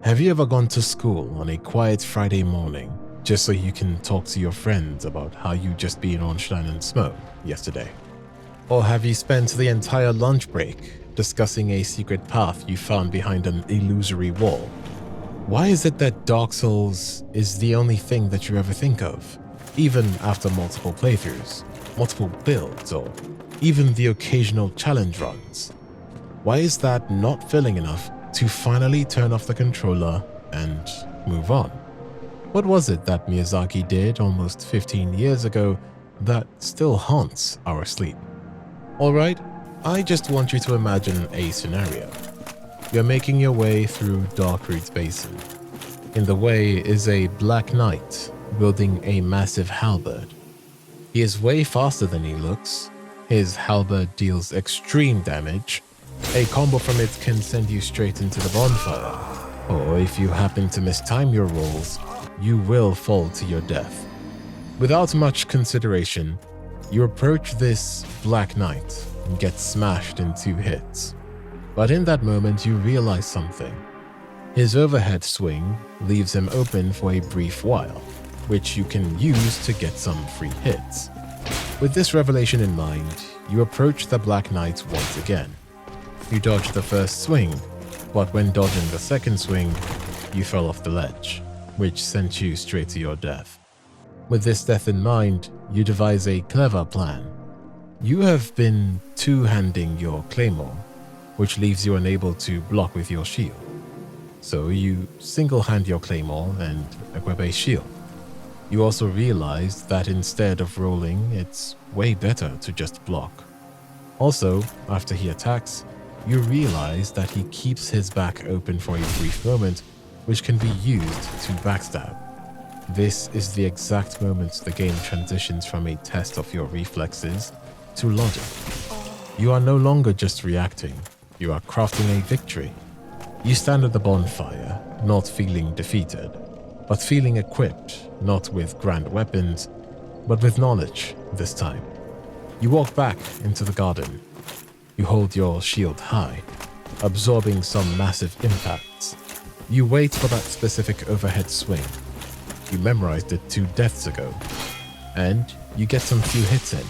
Have you ever gone to school on a quiet Friday morning just so you can talk to your friends about how you just been on Shine and Smoke yesterday? Or have you spent the entire lunch break discussing a secret path you found behind an illusory wall? Why is it that Dark Souls is the only thing that you ever think of, even after multiple playthroughs, multiple builds, or even the occasional challenge runs? Why is that not filling enough to finally turn off the controller and move on? What was it that Miyazaki did almost 15 years ago that still haunts our sleep? Alright, I just want you to imagine a scenario. You're making your way through Darkroot's Basin. In the way is a Black Knight wielding a massive halberd. He is way faster than he looks. His halberd deals extreme damage. A combo from it can send you straight into the bonfire. Or if you happen to mistime your rolls, you will fall to your death. Without much consideration, you approach this Black Knight and get smashed in 2 hits. But in that moment, you realize something. His overhead swing leaves him open for a brief while, which you can use to get some free hits. With this revelation in mind, you approach the Black Knight once again. You dodge the first swing, but when dodging the second swing, you fell off the ledge, which sent you straight to your death. With this death in mind, you devise a clever plan. You have been two-handing your claymore, which leaves you unable to block with your shield. So you single-hand your claymore and equip a shield. You also realize that instead of rolling, it's way better to just block. Also, after he attacks, you realize that he keeps his back open for a brief moment, which can be used to backstab. This is the exact moment the game transitions from a test of your reflexes to logic. You are no longer just reacting, you are crafting a victory. You stand at the bonfire, not feeling defeated, but feeling equipped, not with grand weapons, but with knowledge this time. You walk back into the garden. You hold your shield high, absorbing some massive impacts. You wait for that specific overhead swing. You memorized it 2 deaths ago, and you get some few hits in.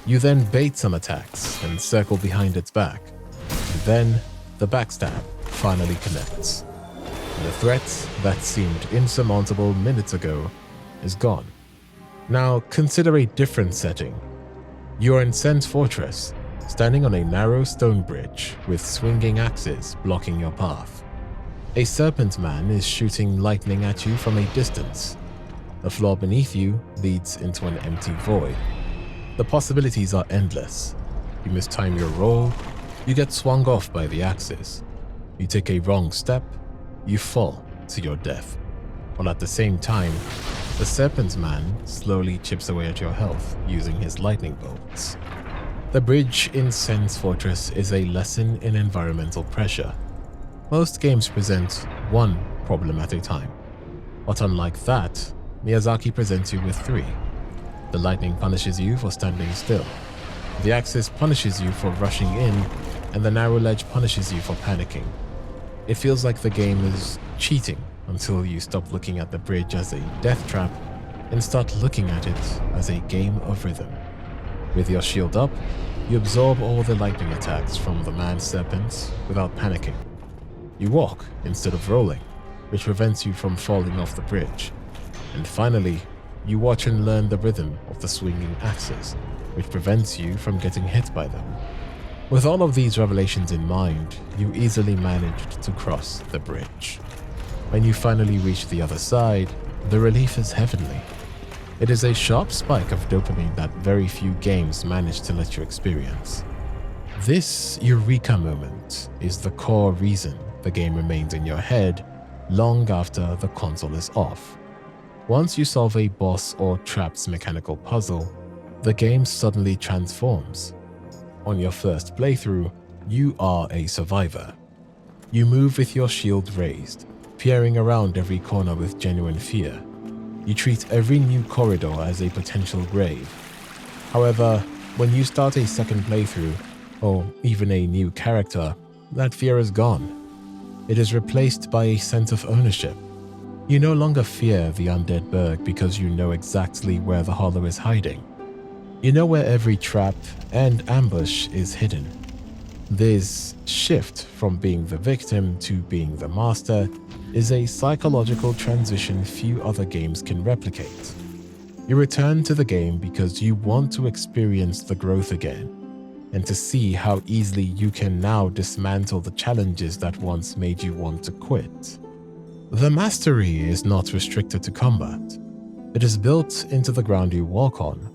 You then bait some attacks and circle behind its back, and then the backstab finally connects. The threat that seemed insurmountable minutes ago is gone. Now consider a different setting. You are in Sen's fortress, standing on a narrow stone bridge with swinging axes blocking your path. A serpent man is shooting lightning at you from a distance. The floor beneath you leads into an empty void. The possibilities are endless. You mistime your roll, you get swung off by the axes. You take a wrong step, you fall to your death. While at the same time, the serpent man slowly chips away at your health using his lightning bolts. The bridge in Sen's fortress is a lesson in environmental pressure. Most games present one problem at a time, but unlike that, Miyazaki presents you with 3. The lightning punishes you for standing still. The axis punishes you for rushing in, and the narrow ledge punishes you for panicking. It feels like the game is cheating until you stop looking at the bridge as a death trap and start looking at it as a game of rhythm. With your shield up, you absorb all the lightning attacks from the man-serpents without panicking. You walk instead of rolling, which prevents you from falling off the bridge. And finally, you watch and learn the rhythm of the swinging axes, which prevents you from getting hit by them. With all of these revelations in mind, you easily managed to cross the bridge. When you finally reach the other side, the relief is heavenly. It is a sharp spike of dopamine that very few games manage to let you experience. This eureka moment is the core reason the game remains in your head long after the console is off. Once you solve a boss or trap's mechanical puzzle, the game suddenly transforms. On your first playthrough, you are a survivor. You move with your shield raised, peering around every corner with genuine fear. You treat every new corridor as a potential grave. However, when you start a second playthrough, or even a new character, that fear is gone. It is replaced by a sense of ownership. You no longer fear the undead berg because you know exactly where the hollow is hiding. You know where every trap and ambush is hidden. This shift from being the victim to being the master is a psychological transition few other games can replicate. You return to the game because you want to experience the growth again, and to see how easily you can now dismantle the challenges that once made you want to quit. The mastery is not restricted to combat. It is built into the ground you walk on.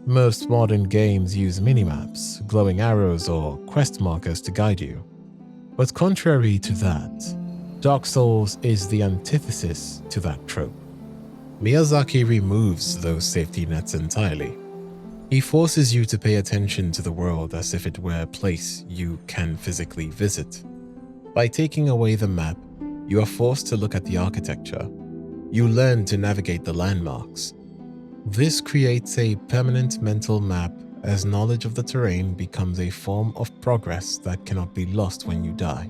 Most modern games use minimaps, glowing arrows, or quest markers to guide you. But contrary to that, Dark Souls is the antithesis to that trope. Miyazaki removes those safety nets entirely. He forces you to pay attention to the world as if it were a place you can physically visit. By taking away the map, you are forced to look at the architecture. You learn to navigate the landmarks. This creates a permanent mental map as knowledge of the terrain becomes a form of progress that cannot be lost when you die.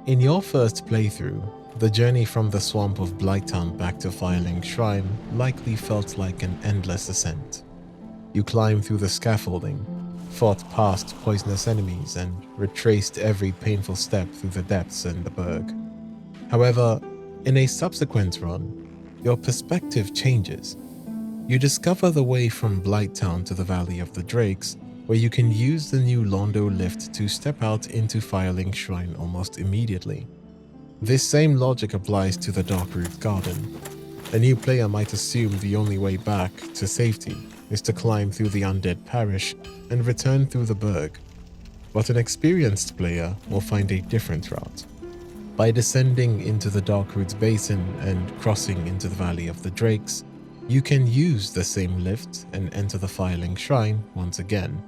In your first playthrough, the journey from the swamp of Blighttown back to Firelink Shrine likely felt like an endless ascent. You climbed through the scaffolding, fought past poisonous enemies, and retraced every painful step through the depths and the berg. However, in a subsequent run, your perspective changes. You discover the way from Blighttown to the Valley of the Drakes, where you can use the new Londo lift to step out into Firelink Shrine almost immediately. This same logic applies to the Darkroot Garden. A new player might assume the only way back to safety is to climb through the undead parish and return through the berg, but an experienced player will find a different route. By descending into the Darkroot Basin and crossing into the Valley of the Drakes, you can use the same lift and enter the Firelink Shrine once again.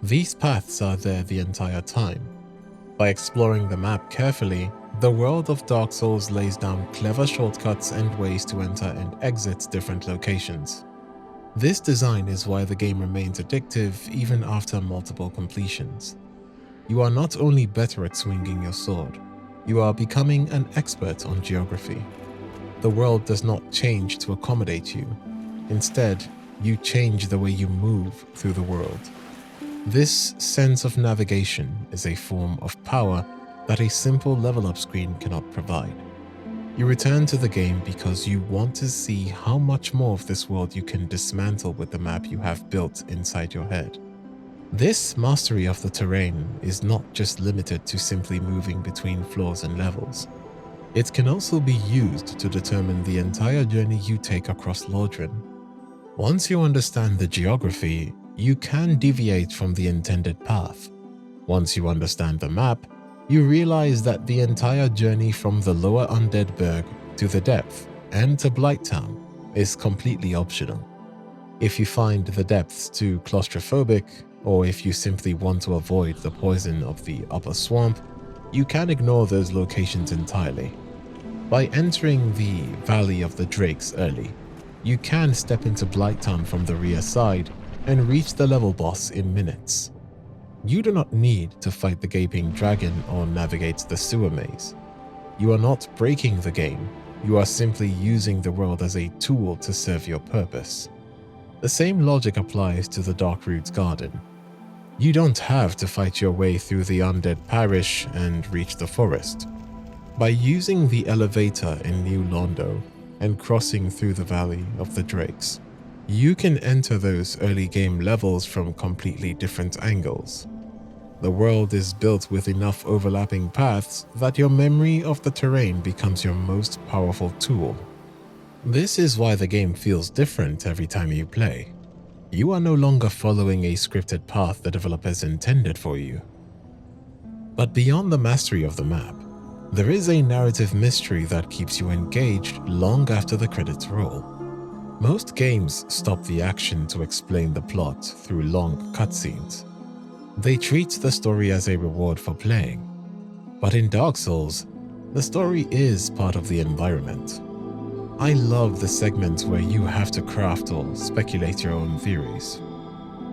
These paths are there the entire time. By exploring the map carefully, the world of Dark Souls lays down clever shortcuts and ways to enter and exit different locations. This design is why the game remains addictive even after multiple completions. You are not only better at swinging your sword, you are becoming an expert on geography. The world does not change to accommodate you. Instead, you change the way you move through the world. This sense of navigation is a form of power that a simple level up screen cannot provide. You return to the game because you want to see how much more of this world you can dismantle with the map you have built inside your head. This mastery of the terrain is not just limited to simply moving between floors and levels. It can also be used to determine the entire journey you take across Lordran. Once you understand the geography, you can deviate from the intended path. Once you understand the map, you realize that the entire journey from the lower undead berg to the depth and to Blighttown is completely optional. If you find the depths too claustrophobic, or if you simply want to avoid the poison of the upper swamp, you can ignore those locations entirely. By entering the Valley of the Drakes early, you can step into Blighttown from the rear side and reach the level boss in minutes. You do not need to fight the gaping dragon or navigate the sewer maze. You are not breaking the game, you are simply using the world as a tool to serve your purpose. The same logic applies to the Darkroot Garden. You don't have to fight your way through the undead parish and reach the forest. By using the elevator in New Londo and crossing through the Valley of the Drakes, you can enter those early game levels from completely different angles. The world is built with enough overlapping paths that your memory of the terrain becomes your most powerful tool. This is why the game feels different every time you play. You are no longer following a scripted path the developers intended for you. But beyond the mastery of the map, there is a narrative mystery that keeps you engaged long after the credits roll. Most games stop the action to explain the plot through long cutscenes. They treat the story as a reward for playing. But in Dark Souls, the story is part of the environment. I love the segments where you have to craft or speculate your own theories.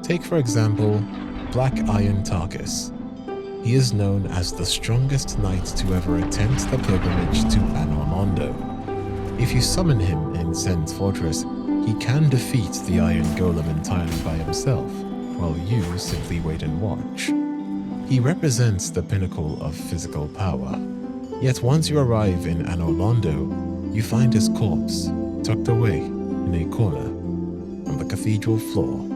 Take, for example, Black Iron Tarkus. He is known as the strongest knight to ever attempt the pilgrimage to Anor Londo. If you summon him in Sen's Fortress, he can defeat the Iron Golem entirely by himself, while you simply wait and watch. He represents the pinnacle of physical power. Yet once you arrive in Anor Londo, you find his corpse tucked away in a corner on the cathedral floor.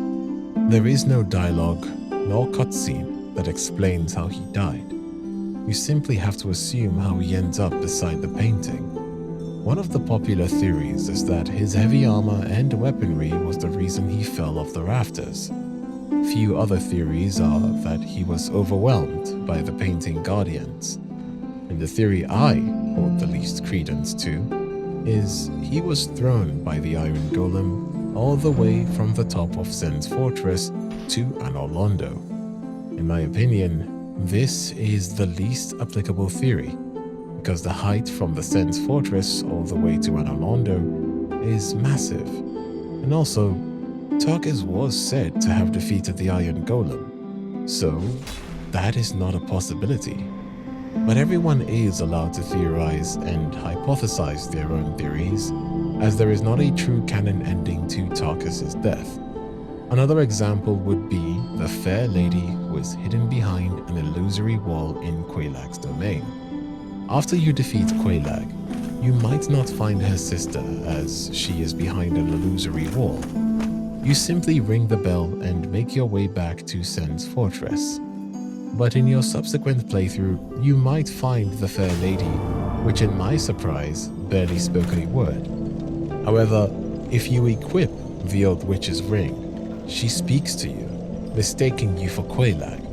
There is no dialogue nor cutscene that explains how he died. You simply have to assume how he ends up beside the painting. One of the popular theories is that his heavy armor and weaponry was the reason he fell off the rafters. Few other theories are that he was overwhelmed by the painting guardians. And the theory I hold the least credence to is he was thrown by the Iron Golem all the way from the top of Sen's Fortress to Anor Londo. In my opinion, this is the least applicable theory, because the height from the Sen's Fortress all the way to Anor Londo is massive. And also, Tarkus was said to have defeated the Iron Golem, so that is not a possibility. But everyone is allowed to theorize and hypothesize their own theories, as there is not a true canon ending to Tarkus' death. Another example would be the fair lady who is hidden behind an illusory wall in Quelaag's domain. After you defeat Quelaag, you might not find her sister as she is behind an illusory wall. You simply ring the bell and make your way back to Sen's Fortress. But in your subsequent playthrough, you might find the fair lady, which in my surprise, barely spoke a word. However, if you equip the old witch's ring, she speaks to you, mistaking you for Quelaag.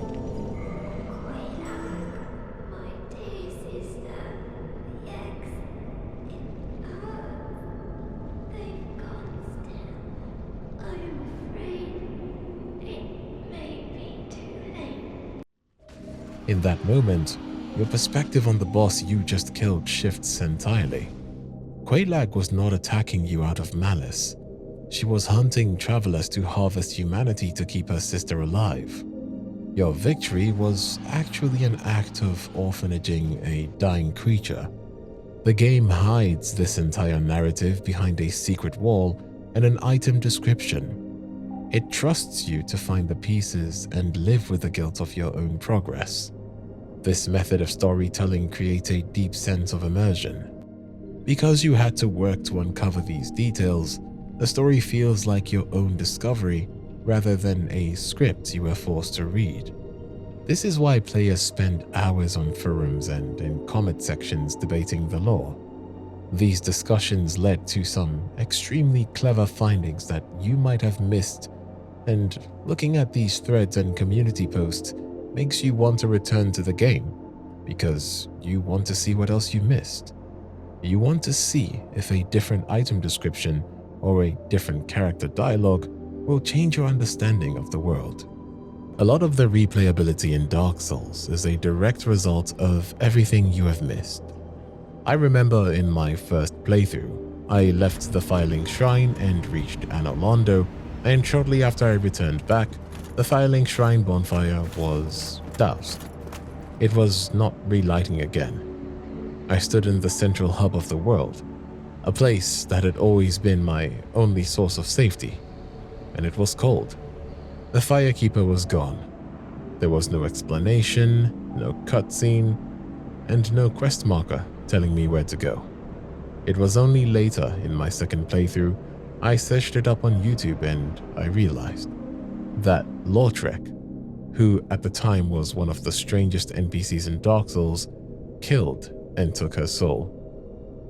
In that moment, your perspective on the boss you just killed shifts entirely. Quelaag was not attacking you out of malice. She was hunting travelers to harvest humanity to keep her sister alive. Your victory was actually an act of orphanaging a dying creature. The game hides this entire narrative behind a secret wall and an item description. It trusts you to find the pieces and live with the guilt of your own progress. This method of storytelling creates a deep sense of immersion. Because you had to work to uncover these details, the story feels like your own discovery rather than a script you were forced to read. This is why players spend hours on forums and in comment sections debating the lore. These discussions led to some extremely clever findings that you might have missed, and looking at these threads and community posts makes you want to return to the game, because you want to see what else you missed. You want to see if a different item description or a different character dialogue will change your understanding of the world. A lot of the replayability in Dark Souls is a direct result of everything you have missed. I remember in my first playthrough, I left the Firelink Shrine and reached Anor Londo, and shortly after I returned back, the Firelink Shrine bonfire was doused. It was not relighting again. I stood in the central hub of the world, a place that had always been my only source of safety, and it was cold. The Firekeeper was gone. There was no explanation, no cutscene, and no quest marker telling me where to go. It was only later in my second playthrough I searched it up on YouTube and I realized that Lautrec, who at the time was one of the strangest NPCs in Dark Souls, killed and took her soul.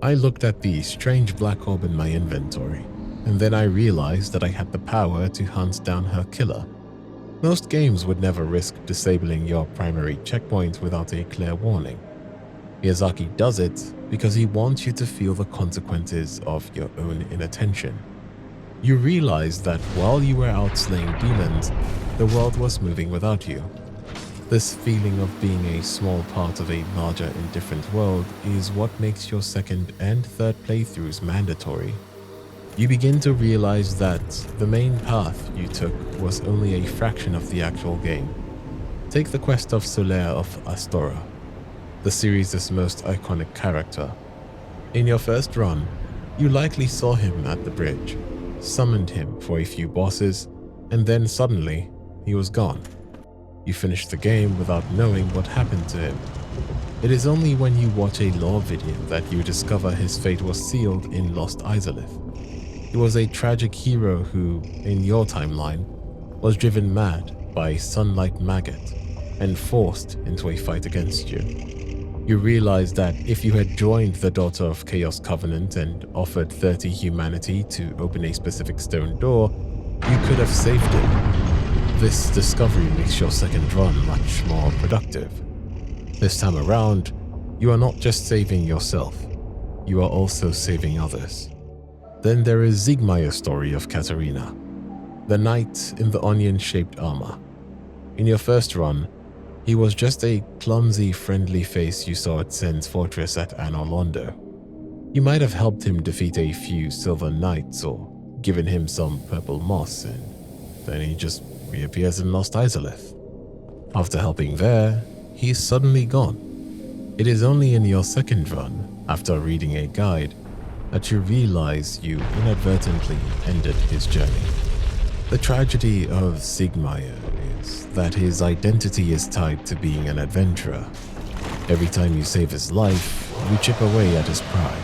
I looked at the strange black orb in my inventory, and then I realized that I had the power to hunt down her killer. Most games would never risk disabling your primary checkpoint without a clear warning. Miyazaki does it because he wants you to feel the consequences of your own inattention. You realize that while you were out slaying demons, the world was moving without you. This feeling of being a small part of a larger indifferent world is what makes your second and third playthroughs mandatory. You begin to realize that the main path you took was only a fraction of the actual game. Take the quest of Solaire of Astora, the series' most iconic character. In your first run, you likely saw him at the bridge, summoned him for a few bosses, and then suddenly, he was gone. You finished the game without knowing what happened to him. It is only when you watch a lore video that you discover his fate was sealed in Lost Izalith. He was a tragic hero who, in your timeline, was driven mad by a sunlight maggot and forced into a fight against you. You realize that if you had joined the Daughter of Chaos Covenant and offered 30 humanity to open a specific stone door, you could have saved him. This discovery makes your second run much more productive. This time around, you are not just saving yourself, you are also saving others. Then there is Siegmeyer's story of Katarina, the knight in the onion-shaped armor. In your first run, he was just a clumsy, friendly face you saw at Sen's fortress at Anor Londo. You might have helped him defeat a few silver knights or given him some purple moss, and then he just reappears in Lost Izalith. After helping there, he is suddenly gone. It is only in your second run, after reading a guide, that you realize you inadvertently ended his journey. The tragedy of Siegmeyer is that his identity is tied to being an adventurer. Every time you save his life, you chip away at his pride.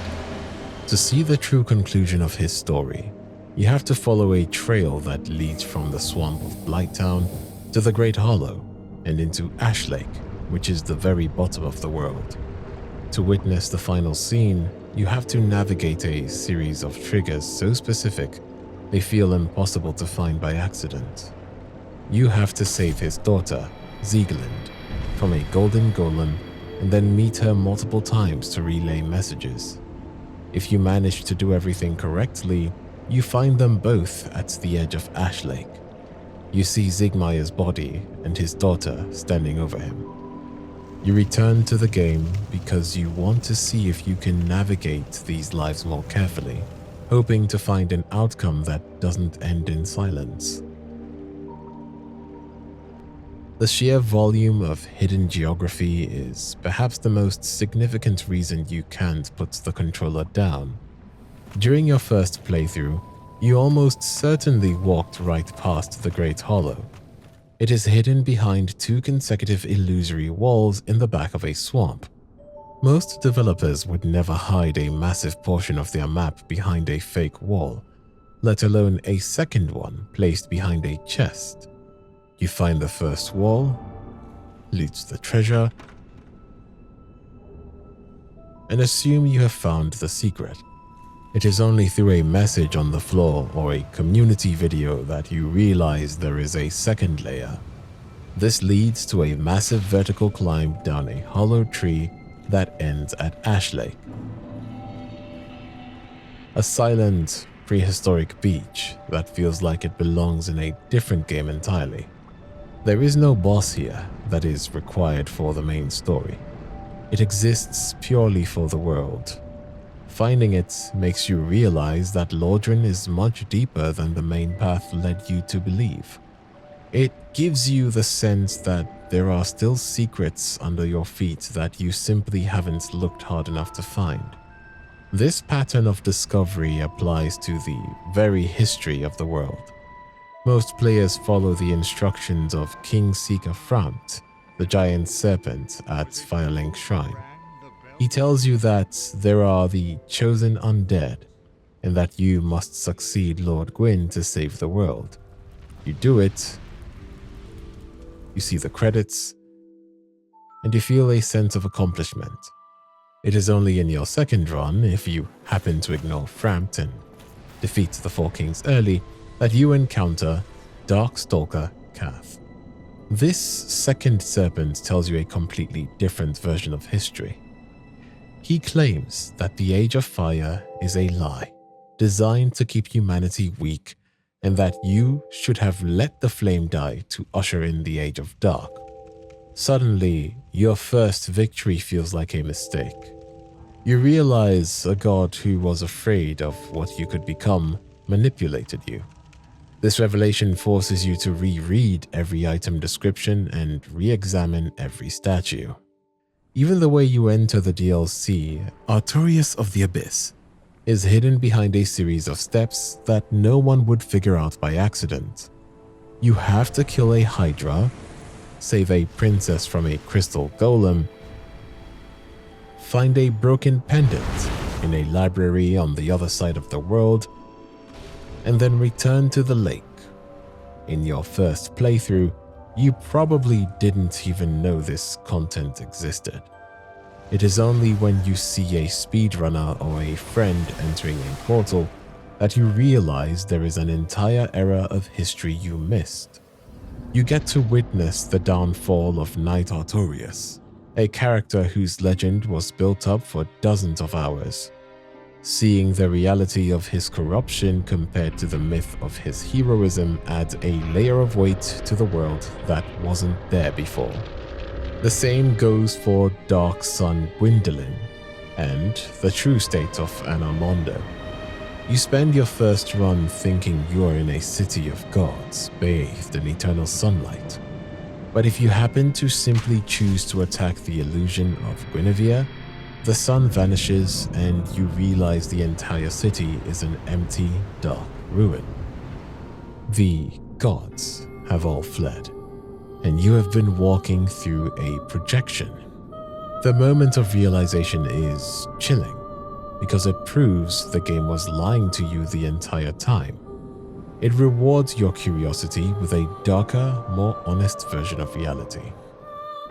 To see the true conclusion of his story, you have to follow a trail that leads from the swamp of Blighttown to the Great Hollow and into Ash Lake, which is the very bottom of the world. To witness the final scene, you have to navigate a series of triggers so specific they feel impossible to find by accident. You have to save his daughter, Sieglind, from a golden golem and then meet her multiple times to relay messages. If you manage to do everything correctly, you find them both at the edge of Ash Lake. You see Siegmeyer's body and his daughter standing over him. You return to the game because you want to see if you can navigate these lives more carefully, hoping to find an outcome that doesn't end in silence. The sheer volume of hidden geography is perhaps the most significant reason you can't put the controller down. During your first playthrough, you almost certainly walked right past the Great Hollow. It is hidden behind 2 consecutive illusory walls in the back of a swamp. Most developers would never hide a massive portion of their map behind a fake wall, let alone a second one placed behind a chest. You find the first wall, loot the treasure, and assume you have found the secret. It is only through a message on the floor or a community video that you realize there is a second layer. This leads to a massive vertical climb down a hollow tree that ends at Ash Lake. A silent, prehistoric beach that feels like it belongs in a different game entirely. There is no boss here that is required for the main story. It exists purely for the world. Finding it makes you realize that Lordran is much deeper than the main path led you to believe. It gives you the sense that there are still secrets under your feet that you simply haven't looked hard enough to find. This pattern of discovery applies to the very history of the world. Most players follow the instructions of King Seeker Framt, the giant serpent at Firelink Shrine. He tells you that there are the chosen undead, and that you must succeed Lord Gwyn to save the world. You do it, you see the credits, and you feel a sense of accomplishment. It is only in your second run, if you happen to ignore Framt and defeat the 4 kings early, that you encounter Darkstalker Kath. This second serpent tells you a completely different version of history. He claims that the Age of Fire is a lie, designed to keep humanity weak, and that you should have let the flame die to usher in the Age of Dark. Suddenly, your first victory feels like a mistake. You realize a god who was afraid of what you could become manipulated you. This revelation forces you to reread every item description and re-examine every statue. Even the way you enter the DLC, Artorias of the Abyss, is hidden behind a series of steps that no one would figure out by accident. You have to kill a Hydra, save a princess from a crystal golem, find a broken pendant in a library on the other side of the world, and then return to the lake. In your first playthrough, you probably didn't even know this content existed. It is only when you see a speedrunner or a friend entering a portal that you realize there is an entire era of history you missed. You get to witness the downfall of Knight Artorias, a character whose legend was built up for dozens of hours. Seeing the reality of his corruption compared to the myth of his heroism adds a layer of weight to the world that wasn't there before. The same goes for Dark Sun Gwendolyn and the true state of Anarmondo. You spend your first run thinking you are in a city of gods, bathed in eternal sunlight. But if you happen to simply choose to attack the illusion of Guinevere, the sun vanishes and you realize the entire city is an empty, dark ruin. The gods have all fled, and you have been walking through a projection. The moment of realization is chilling, because it proves the game was lying to you the entire time. It rewards your curiosity with a darker, more honest version of reality.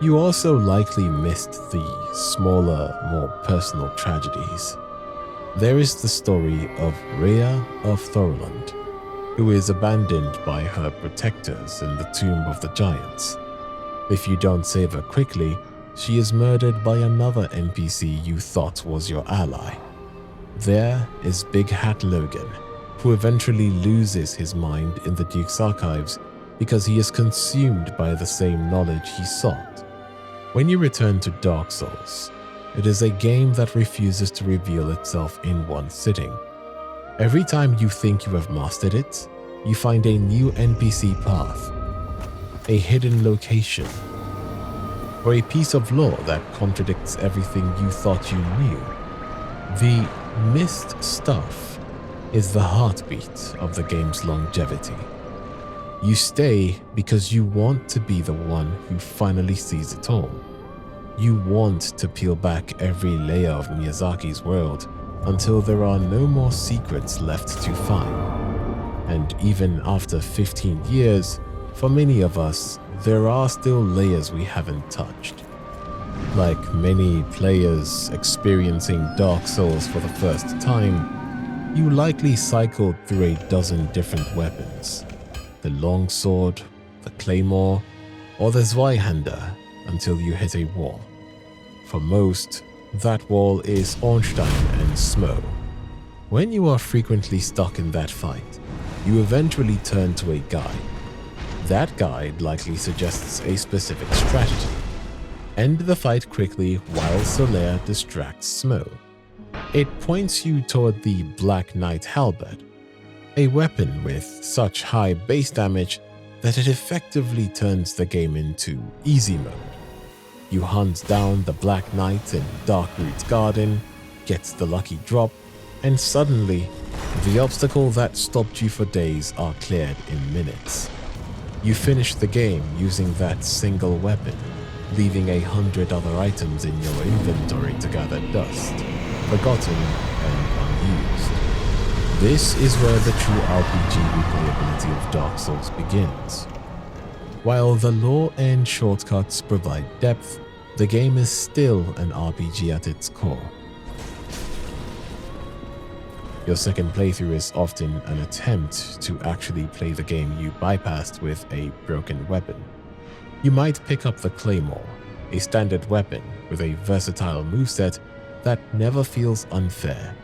You also likely missed the smaller, more personal tragedies. There is the story of Rhea of Thorland, who is abandoned by her protectors in the Tomb of the Giants. If you don't save her quickly, she is murdered by another NPC you thought was your ally. There is Big Hat Logan, who eventually loses his mind in the Duke's archives because he is consumed by the same knowledge he sought. When you return to Dark Souls, it is a game that refuses to reveal itself in one sitting. Every time you think you have mastered it, you find a new NPC path, a hidden location, or a piece of lore that contradicts everything you thought you knew. The missed stuff is the heartbeat of the game's longevity. You stay because you want to be the one who finally sees it all. You want to peel back every layer of Miyazaki's world until there are no more secrets left to find. And even after 15 years, for many of us, there are still layers we haven't touched. Like many players experiencing Dark Souls for the first time, you likely cycled through a dozen different weapons. The longsword, the claymore, or the Zweihander until you hit a wall. For most, that wall is Ornstein and Smo. When you are frequently stuck in that fight, you eventually turn to a guide. That guide likely suggests a specific strategy. End the fight quickly while Solaire distracts Smo. It points you toward the Black Knight Halberd, a weapon with such high base damage that it effectively turns the game into easy mode. You hunt down the Black Knight in Darkroot's garden, gets the lucky drop, and suddenly, the obstacle that stopped you for days are cleared in minutes. You finish the game using that single weapon, leaving 100 other items in your inventory to gather dust, forgotten and unused. This is where the true RPG replayability of Dark Souls begins. While the lore and shortcuts provide depth, the game is still an RPG at its core. Your second playthrough is often an attempt to actually play the game you bypassed with a broken weapon. You might pick up the Claymore, a standard weapon with a versatile moveset that never feels unfair.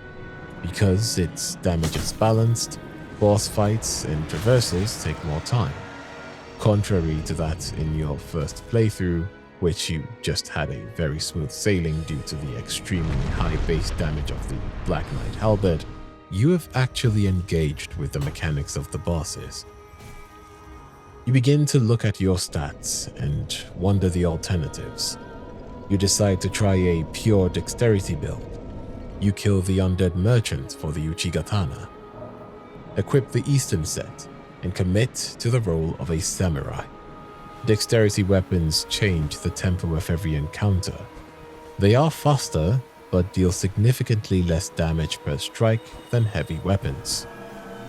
Because its damage is balanced, boss fights and traversals take more time. Contrary to that in your first playthrough, which you just had a very smooth sailing due to the extremely high base damage of the Black Knight Halberd, you have actually engaged with the mechanics of the bosses. You begin to look at your stats and wonder the alternatives. You decide to try a pure dexterity build. You kill the undead merchant for the Uchigatana, equip the Eastern set, and commit to the role of a samurai. Dexterity weapons change the tempo of every encounter. They are faster, but deal significantly less damage per strike than heavy weapons.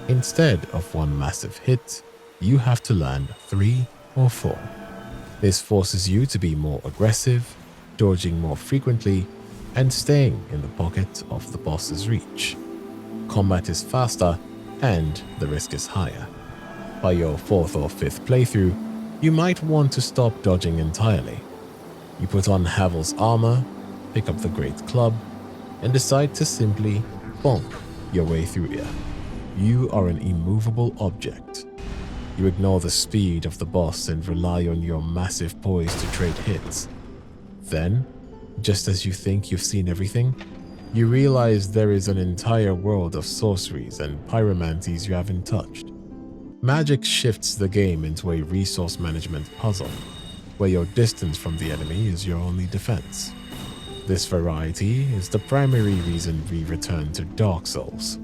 Instead of one massive hit, you have to land 3 or 4. This forces you to be more aggressive, dodging more frequently, and staying in the pocket of the boss's reach. Combat is faster, and the risk is higher. By your 4th or 5th playthrough, you might want to stop dodging entirely. You put on Havel's armor, pick up the Great Club, and decide to simply bonk your way through here. You are an immovable object. You ignore the speed of the boss and rely on your massive poise to trade hits. Then, just as you think you've seen everything, you realize there is an entire world of sorceries and pyromancies you haven't touched. Magic shifts the game into a resource management puzzle, where your distance from the enemy is your only defense. This variety is the primary reason we return to Dark Souls.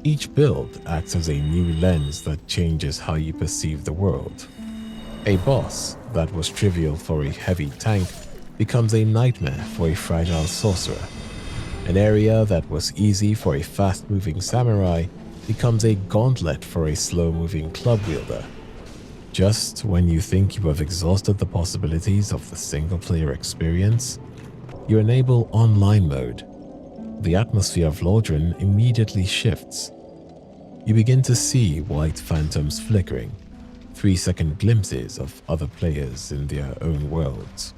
Each build acts as a new lens that changes how you perceive the world. A boss that was trivial for a heavy tank becomes a nightmare for a fragile sorcerer. An area that was easy for a fast-moving samurai becomes a gauntlet for a slow-moving club wielder. Just when you think you have exhausted the possibilities of the single-player experience, you enable online mode. The atmosphere of Lordran immediately shifts. You begin to see white phantoms flickering, 3-second glimpses of other players in their own worlds,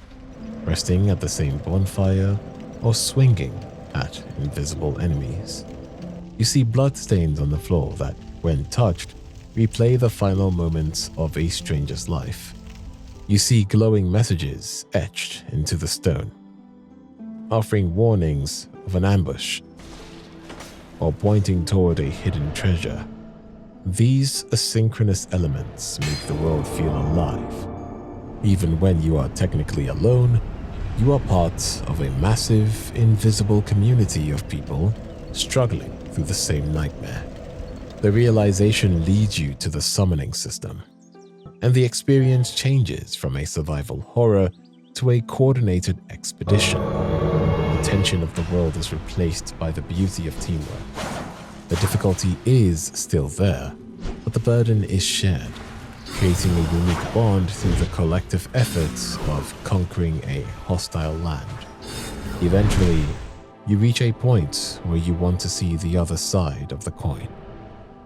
resting at the same bonfire or swinging at invisible enemies. You see bloodstains on the floor that, when touched, replay the final moments of a stranger's life. You see glowing messages etched into the stone, offering warnings of an ambush or pointing toward a hidden treasure. These asynchronous elements make the world feel alive. Even when you are technically alone, you are part of a massive, invisible community of people struggling through the same nightmare. The realization leads you to the summoning system, and the experience changes from a survival horror to a coordinated expedition. The tension of the world is replaced by the beauty of teamwork. The difficulty is still there, but the burden is shared, creating a unique bond through the collective efforts of conquering a hostile land. Eventually, you reach a point where you want to see the other side of the coin.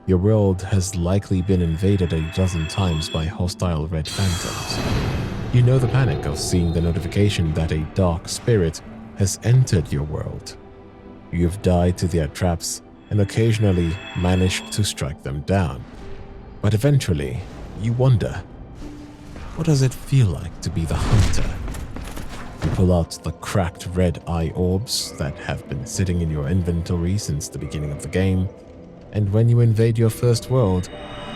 Your world has likely been invaded a dozen times by hostile red phantoms. You know the panic of seeing the notification that a dark spirit has entered your world. You've died to their traps and occasionally managed to strike them down. But eventually, you wonder, what does it feel like to be the hunter? You pull out the cracked red eye orbs that have been sitting in your inventory since the beginning of the game, and when you invade your first world,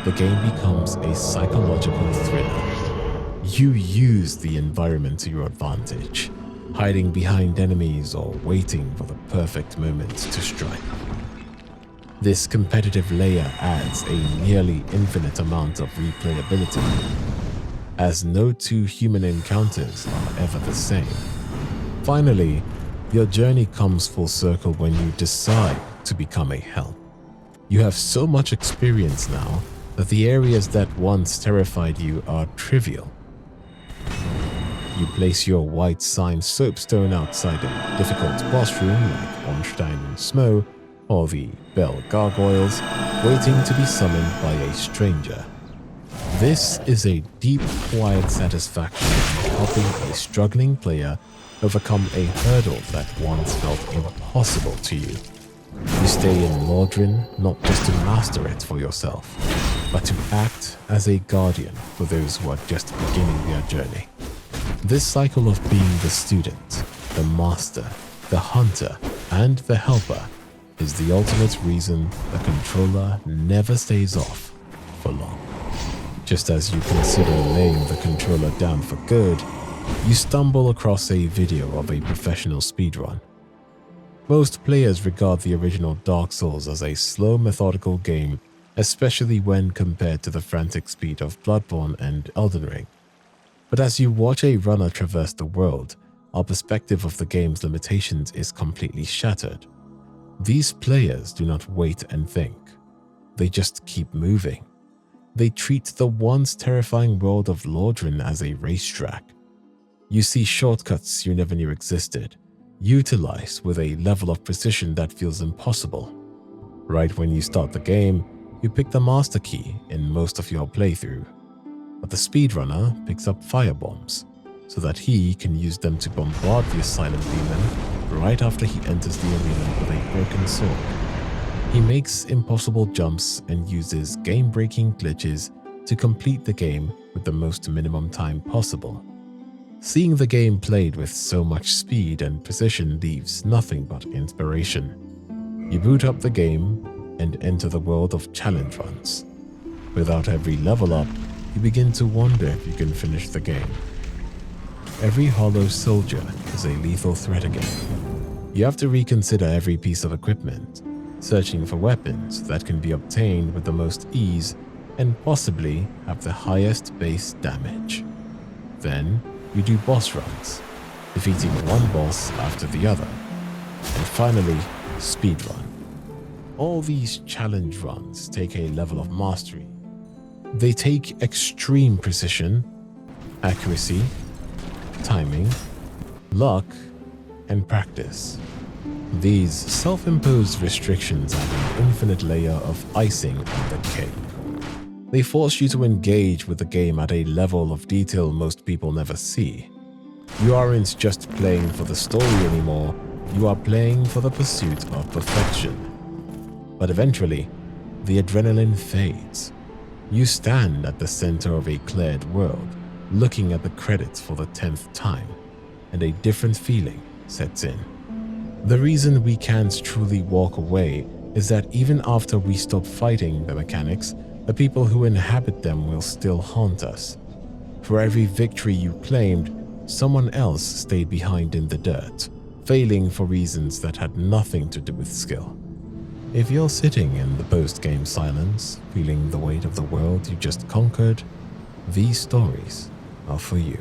the game becomes a psychological thriller. You use the environment to your advantage, hiding behind enemies or waiting for the perfect moment to strike. This competitive layer adds a nearly infinite amount of replayability, as no two human encounters are ever the same. Finally, your journey comes full circle when you decide to become a help. You have so much experience now that the areas that once terrified you are trivial. You place your white sign soapstone outside a difficult boss room like Ornstein and Smo, or the Bell Gargoyles, waiting to be summoned by a stranger. This is a deep, quiet satisfaction in helping a struggling player overcome a hurdle that once felt impossible to you. You stay in Lordran not just to master it for yourself, but to act as a guardian for those who are just beginning their journey. This cycle of being the student, the master, the hunter, and the helper is the ultimate reason the controller never stays off for long. Just as you consider laying the controller down for good, you stumble across a video of a professional speedrun. Most players regard the original Dark Souls as a slow, methodical game, especially when compared to the frantic speed of Bloodborne and Elden Ring. But as you watch a runner traverse the world, our perspective of the game's limitations is completely shattered. These players do not wait and think. They just keep moving. They treat the once terrifying world of Lordran as a racetrack. You see shortcuts you never knew existed, utilized with a level of precision that feels impossible. Right when you start the game, you pick the master key in most of your playthrough, but the speedrunner picks up firebombs so that he can use them to bombard the asylum demon right after he enters the arena with a broken sword. He makes impossible jumps and uses game-breaking glitches to complete the game with the most minimum time possible. Seeing the game played with so much speed and precision leaves nothing but inspiration. You boot up the game and enter the world of challenge runs. Without every level up, you begin to wonder if you can finish the game. Every hollow soldier is a lethal threat again. You have to reconsider every piece of equipment, searching for weapons that can be obtained with the most ease and possibly have the highest base damage. Then, you do boss runs, defeating one boss after the other. And finally, speedrun. All these challenge runs take a level of mastery. They take extreme precision, accuracy, timing, luck, and practice. These self-imposed restrictions add an infinite layer of icing on the cake. They force you to engage with the game at a level of detail most people never see. You aren't just playing for the story anymore, you are playing for the pursuit of perfection. But eventually, the adrenaline fades. You stand at the center of a cleared world, looking at the credits for the 10th time, and a different feeling sets in. The reason we can't truly walk away is that even after we stop fighting the mechanics, the people who inhabit them will still haunt us. For every victory you claimed, someone else stayed behind in the dirt, failing for reasons that had nothing to do with skill. If you're sitting in the post-game silence, feeling the weight of the world you just conquered, these stories are for you.